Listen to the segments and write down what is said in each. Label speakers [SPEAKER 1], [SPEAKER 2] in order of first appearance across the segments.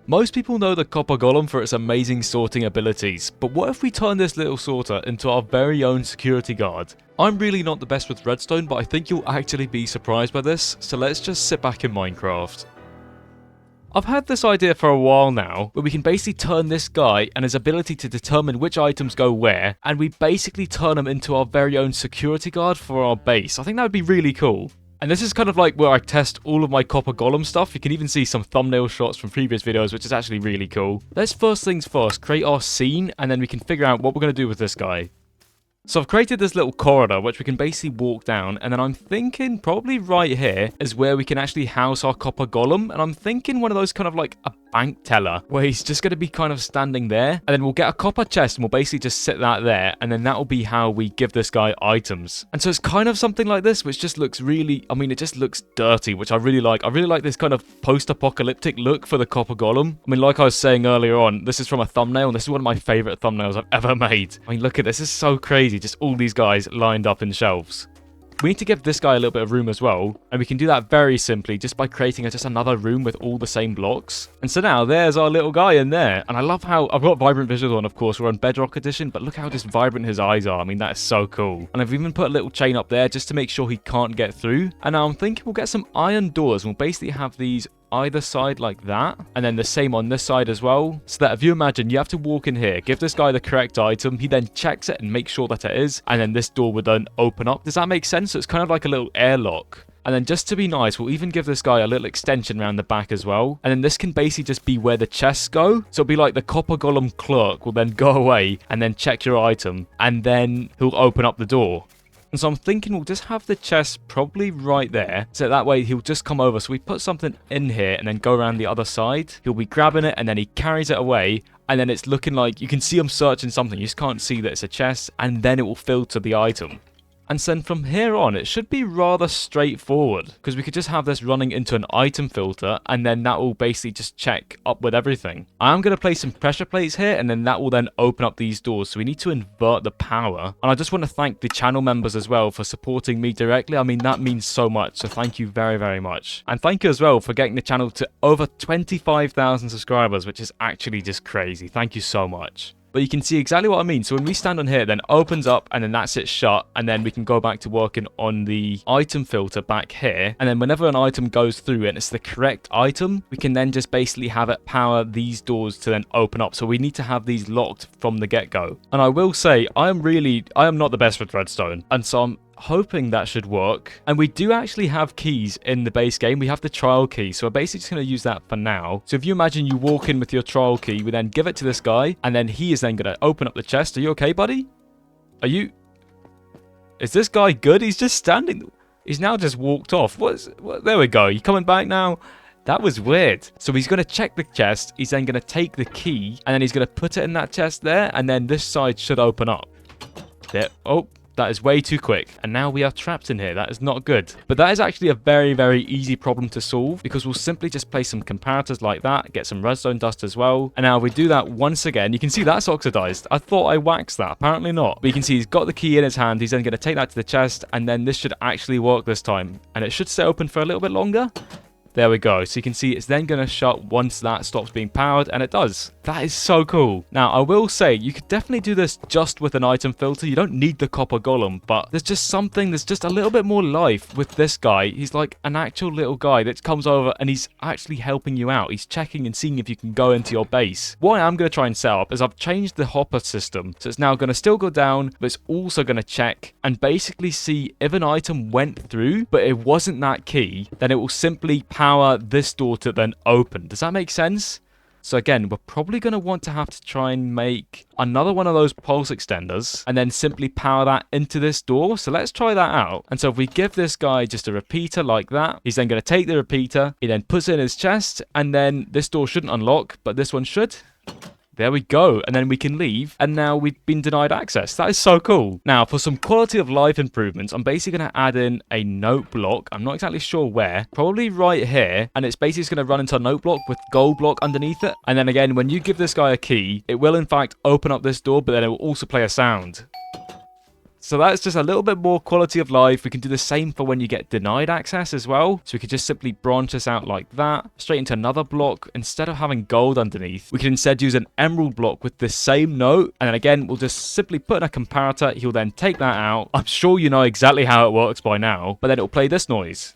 [SPEAKER 1] Most people know the copper golem for its amazing sorting abilities, but what if we turn this little sorter into our very own security guard? I'm really not the best with redstone, but I think you'll actually be surprised by this, so let's just sit back in Minecraft. I've had this idea for a while now, where we can basically turn this guy and his ability to determine which items go where, and we basically turn him into our very own security guard for our base. I think that would be really cool. And this is kind of like where I test all of my copper golem stuff. You can even see some thumbnail shots from previous videos, which is actually really cool. Let's first things first, create our scene, and then we can figure out what we're going to do with this guy. So I've created this little corridor, which we can basically walk down, and then I'm thinking probably right here is where we can actually house our copper golem, and I'm thinking one of those kind of like a bank teller, where he's just going to be kind of standing there, and then we'll get a copper chest, and we'll basically just sit that there, and then that will be how we give this guy items. And so it's kind of something like this, which just looks really, I mean, it just looks dirty, which I really like. I really like this kind of post-apocalyptic look for the copper golem. I mean, like I was saying earlier on, this is from a thumbnail, and this is one of my favorite thumbnails I've ever made. I mean, look at this. This is so crazy. Just all these guys lined up in shelves. We need to give this guy a little bit of room as well, and we can do that very simply just by creating just another room with all the same blocks. And so now there's our little guy in there, and I love how I've got vibrant visuals on, of course. We're on Bedrock Edition, but look how just vibrant his eyes are. I mean, that is so cool. And I've even put a little chain up there just to make sure he can't get through. And now I'm thinking we'll get some iron doors, and we'll basically have these either side like that, and then the same on this side as well, so that if you imagine you have to walk in here, give this guy the correct item, he then checks it and makes sure that it is, and then this door would then open up. Does that make sense? So it's kind of like a little airlock. And then just to be nice, we'll even give this guy a little extension around the back as well. And then this can basically just be where the chests go. So it'll be like the copper golem clerk will then go away and then check your item, and then he'll open up the door. And so I'm thinking we'll just have the chest probably right there, so that way he'll just come over. So we put something in here and then go around the other side. He'll be grabbing it and then he carries it away, and then it's looking like you can see him searching something. You just can't see that it's a chest, and then it will filter the item. And then from here on, it should be rather straightforward, because we could just have this running into an item filter, and then that will basically just check up with everything. I am going to place some pressure plates here, and then that will then open up these doors. So we need to invert the power. And I just want to thank the channel members as well for supporting me directly. I mean, that means so much. So thank you very, very much. And thank you as well for getting the channel to over 25,000 subscribers, which is actually just crazy. Thank you so much. But you can see exactly what I mean. So when we stand on here, then opens up, and then that's it shut, and then we can go back to working on the item filter back here. And then whenever an item goes through and it's the correct item, we can then just basically have it power these doors to then open up. So we need to have these locked from the get-go. And I will say, I am not the best with redstone, and so I'm hoping that should work. And we do actually have keys in the base game. We have the trial key, so we're basically just going to use that for now. So if you imagine you walk in with your trial key, we then give it to this guy, and then he is then going to open up the chest. Are you okay, buddy? Is this guy good? He's just standing. He's now just walked off. There we go. You coming back now? That was weird. So he's going to check the chest. He's then going to take the key, and then he's going to put it in that chest there, and then this side should open up. There. Oh. That is way too quick, and now we are trapped in here. That is not good. But that is actually a very, very easy problem to solve, because we'll simply just place some comparators like that, get some redstone dust as well. And now if we do that once again, you can see that's oxidized. I thought I waxed that. Apparently not. But you can see he's got the key in his hand. He's then going to take that to the chest, and then this should actually work this time. And it should stay open for a little bit longer. There we go. So you can see it's then going to shut once that stops being powered, and it does. That is so cool. Now, I will say, you could definitely do this just with an item filter. You don't need the copper golem, but there's just a little bit more life with this guy. He's like an actual little guy that comes over, and he's actually helping you out. He's checking and seeing if you can go into your base. What I am going to try and set up is I've changed the hopper system. So it's now going to still go down, but it's also going to check and basically see if an item went through, but it wasn't that key, then it will simply power this door to then open. Does that make sense? So again, we're probably going to want to have to try and make another one of those pulse extenders and then simply power that into this door. So let's try that out. And so if we give this guy just a repeater like that, he's then going to take the repeater, he then puts it in his chest, and then this door shouldn't unlock, but this one should. There we go, and then we can leave, and now we've been denied access. That is so cool. Now, for some quality of life improvements, I'm basically going to add in a note block. I'm not exactly sure where. Probably right here, and it's basically just going to run into a note block with gold block underneath it. And then again, when you give this guy a key, it will in fact open up this door, but then it will also play a sound. So that's just a little bit more quality of life. We can do the same for when you get denied access as well. So we could just simply branch this out like that, straight into another block. Instead of having gold underneath, we can instead use an emerald block with the same note. And then again, we'll just simply put in a comparator. He'll then take that out. I'm sure you know exactly how it works by now, but then it'll play this noise.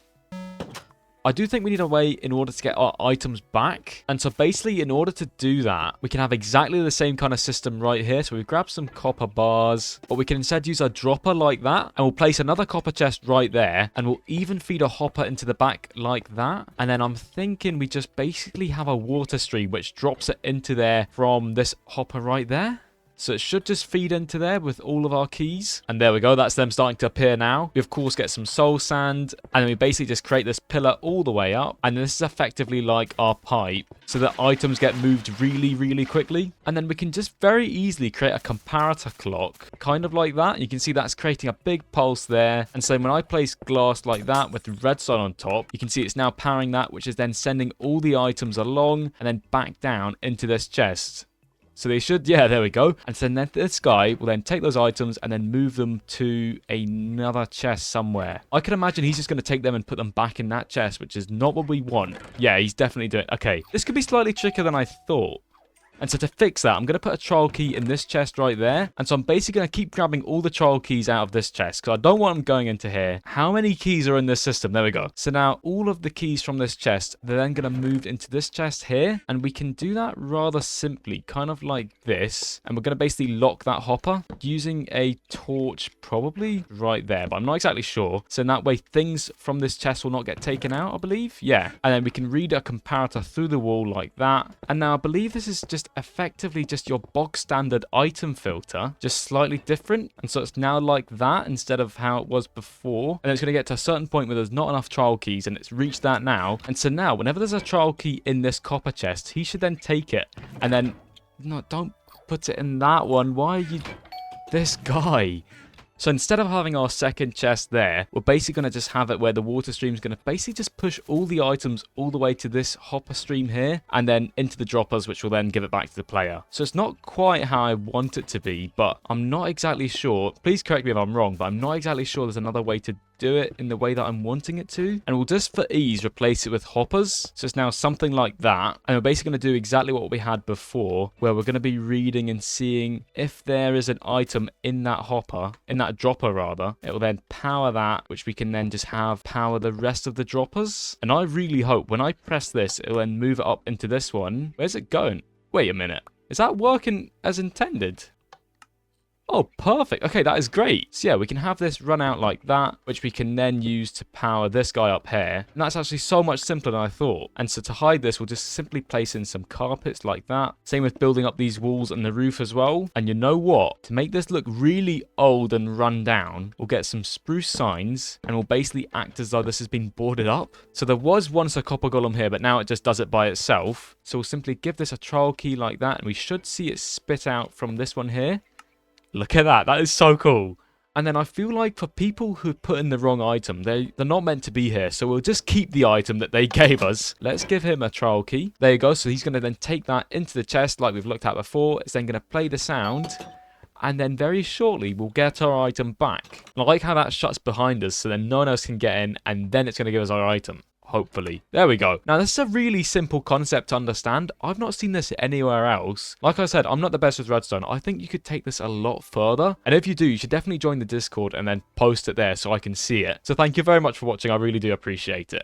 [SPEAKER 1] I do think we need a way in order to get our items back. And so basically, in order to do that, we can have exactly the same kind of system right here. So we've grabbed some copper bars, but we can instead use a dropper like that. And we'll place another copper chest right there. And we'll even feed a hopper into the back like that. And then I'm thinking we just basically have a water stream which drops it into there from this hopper right there. So it should just feed into there with all of our keys. And there we go. That's them starting to appear now. We, of course, get some soul sand. And then we basically just create this pillar all the way up. And this is effectively like our pipe. So that items get moved really, really quickly. And then we can just very easily create a comparator clock. Kind of like that. You can see that's creating a big pulse there. And so when I place glass like that with redstone on top, you can see it's now powering that, which is then sending all the items along and then back down into this chest. So they should, yeah, there we go. And so then this guy will then take those items and then move them to another chest somewhere. I can imagine he's just going to take them and put them back in that chest, which is not what we want. Yeah, he's definitely doing it. Okay, this could be slightly trickier than I thought. And so to fix that, I'm going to put a trial key in this chest right there. And so I'm basically going to keep grabbing all the trial keys out of this chest because I don't want them going into here. How many keys are in this system? There we go. So now all of the keys from this chest, they're then going to move into this chest here. And we can do that rather simply, kind of like this. And we're going to basically lock that hopper using a torch probably right there, but I'm not exactly sure. So in that way, things from this chest will not get taken out, I believe. Yeah. And then we can read a comparator through the wall like that. And now I believe this is just effectively just your bog standard item filter, just slightly different. And so it's now like that instead of how it was before. And it's going to get to a certain point where there's not enough trial keys, and it's reached that now. And so now whenever there's a trial key in this copper chest, he should then take it and then, no, don't put it in that one. Why are you this guy? So instead of having our second chest there, we're basically going to just have it where the water stream is going to basically just push all the items all the way to this hopper stream here and then into the droppers, which will then give it back to the player. So it's not quite how I want it to be, but I'm not exactly sure. Please correct me if I'm wrong, but I'm not exactly sure there's another way to do it in the way that I'm wanting it to. And we'll just for ease replace it with hoppers. So it's now something like that. And we're basically going to do exactly what we had before, where we're going to be reading and seeing if there is an item in that hopper, in that dropper rather. It will then power that, which we can then just have power the rest of the droppers. And I really hope when I press this, it will then move it up into this one. Where's it going? Wait a minute. Is that working as intended? Oh, perfect. Okay, that is great. So yeah, we can have this run out like that, which we can then use to power this guy up here. And that's actually so much simpler than I thought. And so to hide this, we'll just simply place in some carpets like that. Same with building up these walls and the roof as well. And you know what? To make this look really old and run down, we'll get some spruce signs and we'll basically act as though this has been boarded up. So there was once a copper golem here, but now it just does it by itself. So we'll simply give this a trial key like that, and we should see it spit out from this one here. Look at that. That is so cool. And then I feel like for people who put in the wrong item, they're not meant to be here. So we'll just keep the item that they gave us. Let's give him a trial key. There you go. So he's going to then take that into the chest like we've looked at before. It's then going to play the sound. And then very shortly, we'll get our item back. And I like how that shuts behind us so then no one else can get in. And then it's going to give us our item. Hopefully. There we go. Now, this is a really simple concept to understand. I've not seen this anywhere else. Like I said, I'm not the best with redstone. I think you could take this a lot further. And if you do, you should definitely join the Discord and then post it there so I can see it. So thank you very much for watching. I really do appreciate it.